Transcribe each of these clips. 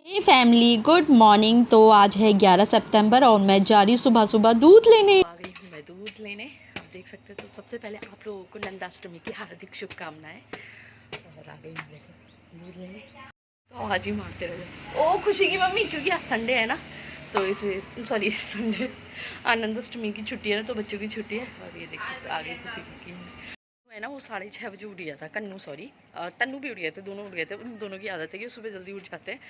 हे family, good morning. तो आज है 11 सितंबर और मैं जा रही सुबह सुबह दूध लेने। आ गई हूँ मैं दूध लेने। आप देख सकते हो। तो सबसे पहले आप लोगों को नंदाष्टमी की हार्दिक शुभकामनाएं। और आ गई हूँ देखो दूध लेने। तो आवाज़ ही मारते रहे ओ खुशी की मम्मी, क्योंकि आज संडे है ना, तो इस वजह सॉरी संडे आनंदाष्टमी की छुट्टी है ना, तो बच्चों की छुट्टी है। और ये देख सकते हो आ गई खुशी की है ना। वो 6:30 बजे उठ गया था कन्नू, सॉरी तन्नू भी उठ गए थे, दोनों उठ गए थे। उन दोनों की आदत है कि सुबह जल्दी उठ जाते हैं।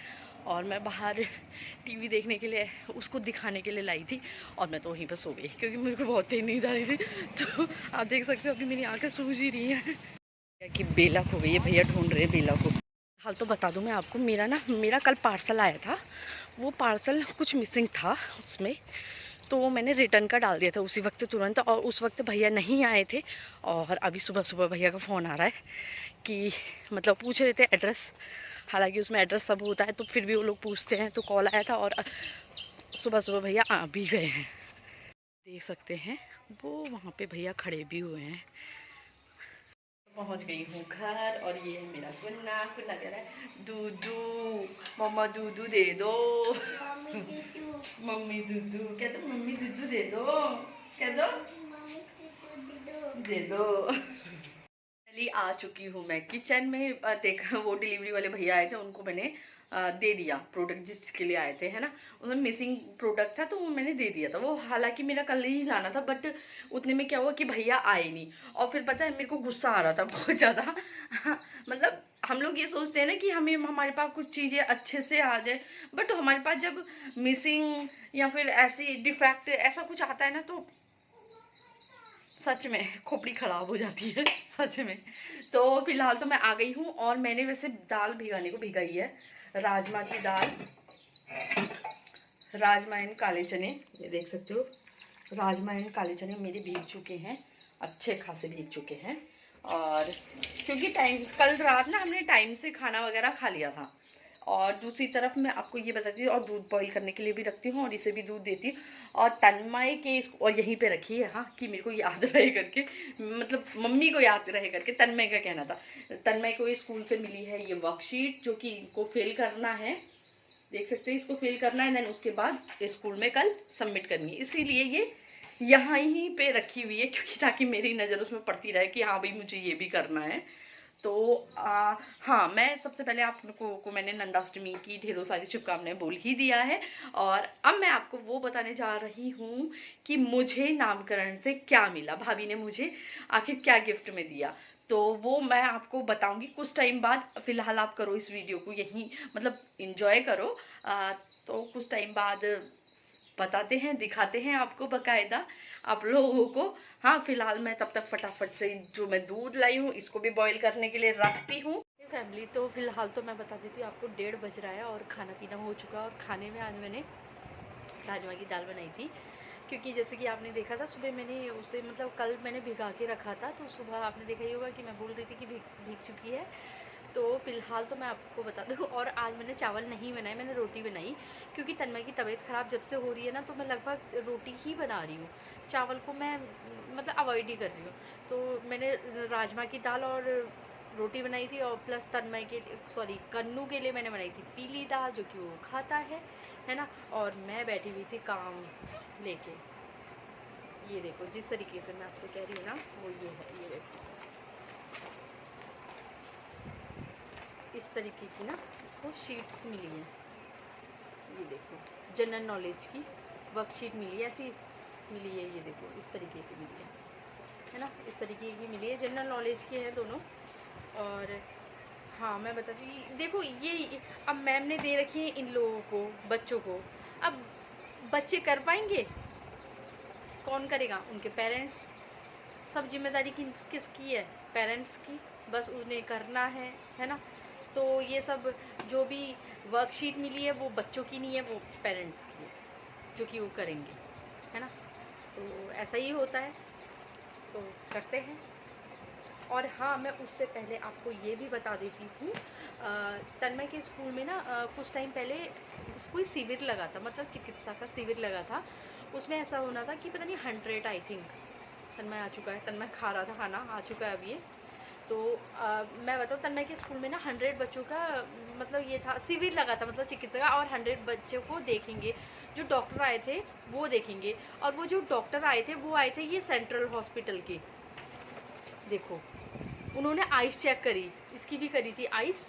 और मैं बाहर टीवी देखने के लिए उसको दिखाने के लिए लाई थी, और मैं तो वहीं पर सो गई क्योंकि मेरे को बहुत तेज नींद आ रही थी। तो आप देख सकते हो अभी मेरी आंखें सूज ही रही हैं कि बेला खो गई है। भैया ढूंढ रहे हैं बेला को। हाल तो बता दूं मैं आपको, मेरा कल पार्सल आया था। वो पार्सल कुछ मिसिंग था उसमें, तो वो मैंने रिटर्न का डाल दिया था उसी वक्त तुरंत। और उस वक्त भैया नहीं आए थे। और अभी सुबह सुबह भैया का फ़ोन आ रहा है कि मतलब पूछ रहे थे एड्रेस। हालांकि उसमें एड्रेस सब होता है, तो फिर भी वो लोग पूछते हैं। तो कॉल आया था और सुबह सुबह भैया आ भी गए हैं। देख सकते हैं वो वहाँ पे भैया खड़े भी हुए हैं। पहुँच गई हूँ घर, और ये है मेरा गुन्ना। गुन्ना कह रहा है दूधू, मम्मा दूधू दे दो। मम्मी दूधू कह दो, मम्मी दूधू दे दो, कह दो दे दो। चलिए आ चुकी हूँ मैं किचन में। देखा वो डिलीवरी वाले भैया आए थे, उनको मैंने दे दिया प्रोडक्ट जिसके लिए आए थे, है ना। उसमें मिसिंग प्रोडक्ट था तो वो मैंने दे दिया था। वो हालांकि मेरा कल ही जाना था, बट उतने में क्या हुआ कि भैया आए नहीं। और फिर पता है मेरे को गुस्सा आ रहा था बहुत ज़्यादा। मतलब हम लोग ये सोचते हैं ना कि हमें हमारे पास कुछ चीज़ें अच्छे से आ जाए, बट हमारे पास जब मिसिंग या फिर ऐसी डिफेक्ट ऐसा कुछ आता है ना, तो सच में खोपड़ी खराब हो जाती है सच में। तो फिलहाल तो मैं आ गई हूँ, और मैंने वैसे दाल भिगाने को भिगाई है। राजमा की दाल, राजमा एंड काले चने, ये देख सकते हो। राजमा एंड काले चने मेरे भीग चुके हैं, अच्छे खासे भीग चुके हैं। और क्योंकि टाइम कल रात ना हमने टाइम से खाना वगैरह खा लिया था। और दूसरी तरफ मैं आपको ये बताती हूँ, और दूध बॉईल करने के लिए भी रखती हूँ, और इसे भी दूध देती हूँ। और तन्मय के इसको और यहीं पे रखी है, हाँ, कि मेरे को याद रहे करके, मतलब मम्मी को याद रहे करके। तन्मय का कहना था, तन्मय को स्कूल से मिली है ये वर्कशीट, जो कि इनको फिल करना है। देख सकते हैं, इसको फिल करना है, देन उसके बाद स्कूल में कल सबमिट करनी है। इसीलिए ये यहाँ ही पे रखी हुई है, क्योंकि ताकि मेरी नज़र उसमें पड़ती रहे कि हाँ भाई मुझे ये भी करना है। तो हाँ, मैं सबसे पहले आप लोगों को मैंने नंदाष्टमी की ढेरों सारी शुभकामनाएं बोल ही दिया है। और अब मैं आपको वो बताने जा रही हूँ कि मुझे नामकरण से क्या मिला, भाभी ने मुझे आखिर क्या गिफ्ट में दिया। तो वो मैं आपको बताऊंगी कुछ टाइम बाद। फिलहाल आप करो इस वीडियो को यहीं, मतलब इंजॉय करो। तो कुछ टाइम बाद बताते हैं, दिखाते हैं आपको बकायदा आप लोगों को। हाँ, फिलहाल मैं तब तक फटाफट से जो मैं दूध लाई हूँ इसको भी बॉईल करने के लिए रखती हूँ। फैमिली, तो फिलहाल तो मैं बता देती हूँ आपको, 1:30 बज रहा है और खाना पीना हो चुका है। और खाने में आज मैंने राजमा की दाल बनाई थी, क्योंकि जैसे कि आपने देखा था सुबह मैंने उसे, मतलब कल मैंने भिगा के रखा था, तो सुबह आपने देखा ही होगा कि मैं बोल रही थी कि भीग चुकी है। तो फिलहाल तो मैं आपको बता दूँ, और आज मैंने चावल नहीं बनाए, मैंने रोटी बनाई, क्योंकि तन्मय की तबीयत ख़राब जब से हो रही है ना, तो मैं लगभग रोटी ही बना रही हूँ। चावल को मैं मतलब अवॉइड ही कर रही हूँ। तो मैंने राजमा की दाल और रोटी बनाई थी, और प्लस तन्मय के, सॉरी कन्नू के लिए मैंने बनाई थी पीली दाल, जो कि वो खाता है ना। और मैं बैठी हुई थी काम लेके। ये देखो, जिस तरीके से मैं आपसे कह रही हूँ ना, वो ये है, ये देखो इस तरीके की ना इसको शीट्स मिली हैं। ये देखो जनरल नॉलेज की वर्कशीट मिली है, ऐसी मिली है। ये देखो इस तरीके की मिली है ना, इस तरीके की मिली है, जनरल नॉलेज की है दोनों। और हाँ, मैं बताती देखो, ये अब मैम ने दे रखी है इन लोगों को, बच्चों को। अब बच्चे कर पाएंगे? कौन करेगा? उनके पेरेंट्स। सब जिम्मेदारी किसकी है? पेरेंट्स की। बस उन्हें करना है ना। तो ये सब जो भी वर्कशीट मिली है वो बच्चों की नहीं है, वो पेरेंट्स की है, जो कि वो करेंगे, है ना। तो ऐसा ही होता है, तो करते हैं। और हाँ, मैं उससे पहले आपको ये भी बता देती हूँ, तन्मय के स्कूल में ना कुछ टाइम पहले कोई शिविर लगा था, मतलब चिकित्सा का शिविर लगा था। उसमें ऐसा होना था कि पता नहीं 100, आई थिंक तन्मय आ चुका है, तन्मय खा रहा था खाना, आ चुका है अब ये। तो मैं बताऊँ, तन्मय के स्कूल में ना 100 बच्चों का मतलब ये था, शिविर लगा था, मतलब चिकित्सा का, और 100 बच्चों को देखेंगे, जो डॉक्टर आए थे वो देखेंगे। और वो जो डॉक्टर आए थे वो आए थे ये सेंट्रल हॉस्पिटल के। देखो, उन्होंने आइस चेक करी, इसकी भी करी थी आइस,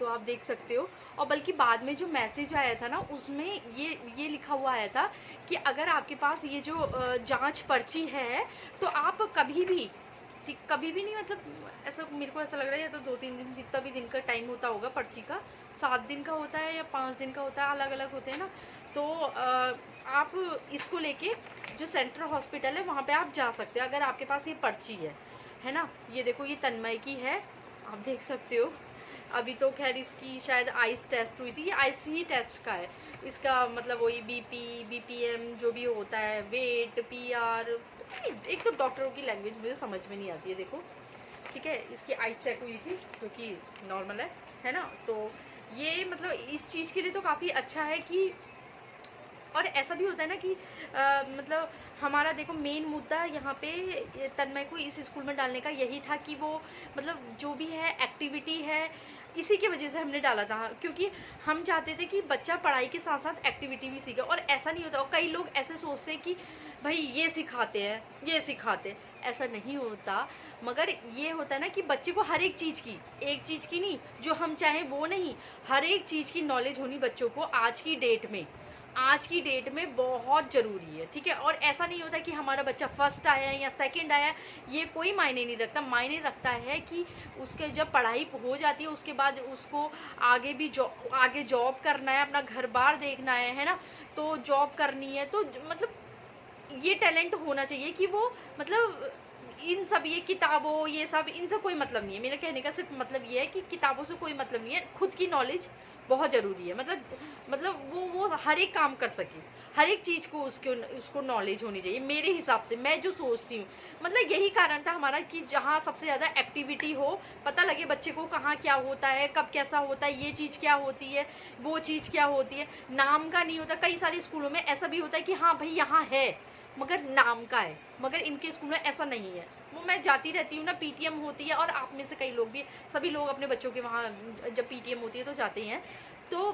तो आप देख सकते हो। और बल्कि बाद में जो मैसेज आया था ना, उसमें ये लिखा हुआ आया था कि अगर आपके पास ये जो जांच पर्ची है तो आप कभी भी, ठीक, कभी भी नहीं, मतलब ऐसा मेरे को ऐसा लग रहा है, या तो 2-3 दिन, जितना भी दिन का टाइम होता होगा पर्ची का, 7 दिन का होता है या 5 दिन का होता है, अलग अलग होते हैं ना। तो आप इसको लेके जो सेंट्रल हॉस्पिटल है वहाँ पे आप जा सकते हो, अगर आपके पास ये पर्ची है ना। ये देखो, ये तन्मय की है, आप देख सकते हो। अभी तो खैर इसकी शायद आइस टेस्ट हुई थी, ये आइस ही टेस्ट का है। इसका मतलब वही बीपी, बीपीएम जो भी होता है, वेट, पीआर, एक तो डॉक्टरों की लैंग्वेज मुझे समझ में नहीं आती है। देखो, ठीक है, इसकी आइस चेक हुई थी जो कि नॉर्मल है ना। तो ये मतलब इस चीज़ के लिए तो काफ़ी अच्छा है कि, और ऐसा भी होता है ना कि मतलब हमारा देखो मेन मुद्दा यहाँ पे तन्मय को इस स्कूल में डालने का यही था कि वो मतलब जो भी है एक्टिविटी है, इसी की वजह से हमने डाला था, क्योंकि हम चाहते थे कि बच्चा पढ़ाई के साथ साथ एक्टिविटी भी सीखे। और ऐसा नहीं होता, और कई लोग ऐसे सोचते हैं कि भाई ये सिखाते हैं, ये सिखाते हैं, ऐसा नहीं होता। मगर ये होता है ना कि बच्चे को हर एक चीज़ की, एक चीज़ की नहीं, जो हम चाहें वो नहीं, हर एक चीज़ की नॉलेज होनी बच्चों को आज की डेट में बहुत ज़रूरी है, ठीक है। और ऐसा नहीं होता कि हमारा बच्चा फर्स्ट आया या सेकंड आया, ये कोई मायने नहीं रखता। मायने रखता है कि उसके जब पढ़ाई हो जाती है उसके बाद उसको आगे भी आगे जॉब करना है, अपना घर बार देखना है ना। तो जॉब करनी है तो मतलब ये टैलेंट होना चाहिए कि वो मतलब इन सब ये किताबों ये सब इनसे कोई मतलब नहीं है। मेरा कहने का सिर्फ मतलब ये है कि किताबों से कोई मतलब नहीं है, खुद की नॉलेज बहुत ज़रूरी है। मतलब वो हर एक काम कर सके, हर एक चीज़ को उसको नॉलेज होनी चाहिए मेरे हिसाब से, मैं जो सोचती हूँ। मतलब यही कारण था हमारा कि जहाँ सबसे ज़्यादा एक्टिविटी हो, पता लगे बच्चे को कहाँ क्या होता है, कब कैसा होता है, ये चीज़ क्या होती है, वो चीज़ क्या होती है। नाम का नहीं होता, कई सारे स्कूलों में ऐसा भी होता है कि हाँ भाई यहाँ है मगर नाम का है, मगर इनके स्कूल में ऐसा नहीं है। वो मैं जाती रहती हूँ ना, पीटीएम होती है, और आप में से कई लोग भी, सभी लोग अपने बच्चों के वहाँ जब पीटीएम होती है तो जाते हैं। तो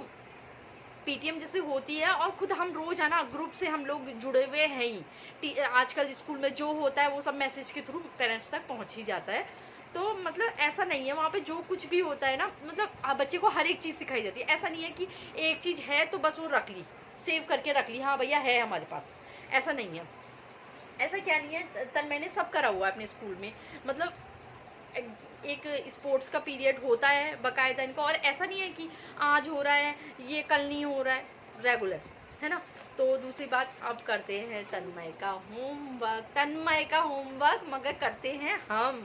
पीटीएम जैसे होती है, और खुद हम रोज है ना ग्रुप से हम लोग जुड़े हुए हैं ही। आजकल स्कूल में जो होता है वो सब मैसेज के थ्रू पेरेंट्स तक पहुँच ही जाता है। तो मतलब ऐसा नहीं है, वहाँ पे जो कुछ भी होता है ना, मतलब बच्चे को हर एक चीज़ सिखाई जाती है। ऐसा नहीं है कि एक चीज़ है तो बस वो रख ली, सेव करके रख ली, हाँ भैया है हमारे पास, ऐसा नहीं है। ऐसा क्या नहीं है, मैंने सब करा हुआ है अपने स्कूल में। मतलब एक स्पोर्ट्स का पीरियड होता है बकायदा इनका, और ऐसा नहीं है कि आज हो रहा है ये कल नहीं हो रहा है, रेगुलर है ना। तो दूसरी बात, अब करते हैं तन्मय का होमवर्क मगर करते हैं हम।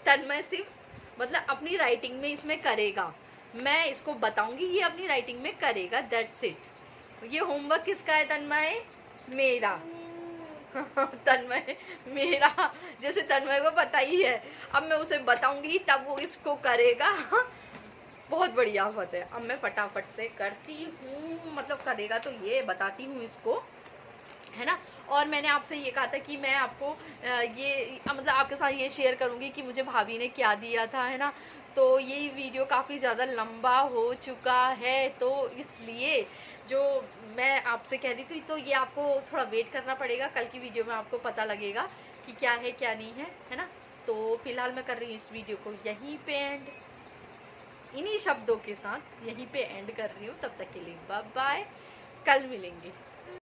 तन्मय सिर्फ मतलब अपनी राइटिंग में इसमें करेगा, मैं इसको बताऊंगी, ये अपनी राइटिंग में करेगा, दैट्स इट। ये होमवर्क किसका है तन्मय? मेरा। तन्मय मेरा, जैसे तन्मय को पता ही है, अब मैं उसे बताऊंगी तब वो इसको करेगा। बहुत बढ़िया बात है, अब मैं फटाफट से करती हूँ, मतलब करेगा तो ये बताती हूँ इसको, है ना। और मैंने आपसे ये कहा था कि मैं आपको ये मतलब आपके साथ ये शेयर करूँगी कि मुझे भाभी ने क्या दिया था, है ना। तो ये वीडियो काफ़ी ज़्यादा लंबा हो चुका है, तो इसलिए जो मैं आपसे कह रही थी, तो ये आपको थोड़ा वेट करना पड़ेगा, कल की वीडियो में आपको पता लगेगा कि क्या है क्या नहीं है ना। तो फिलहाल मैं कर रही हूँ इस वीडियो को यहीं पे एंड, इन्हीं शब्दों के साथ यहीं पे एंड कर रही हूँ। तब तक के लिए बाय बाय, कल मिलेंगे।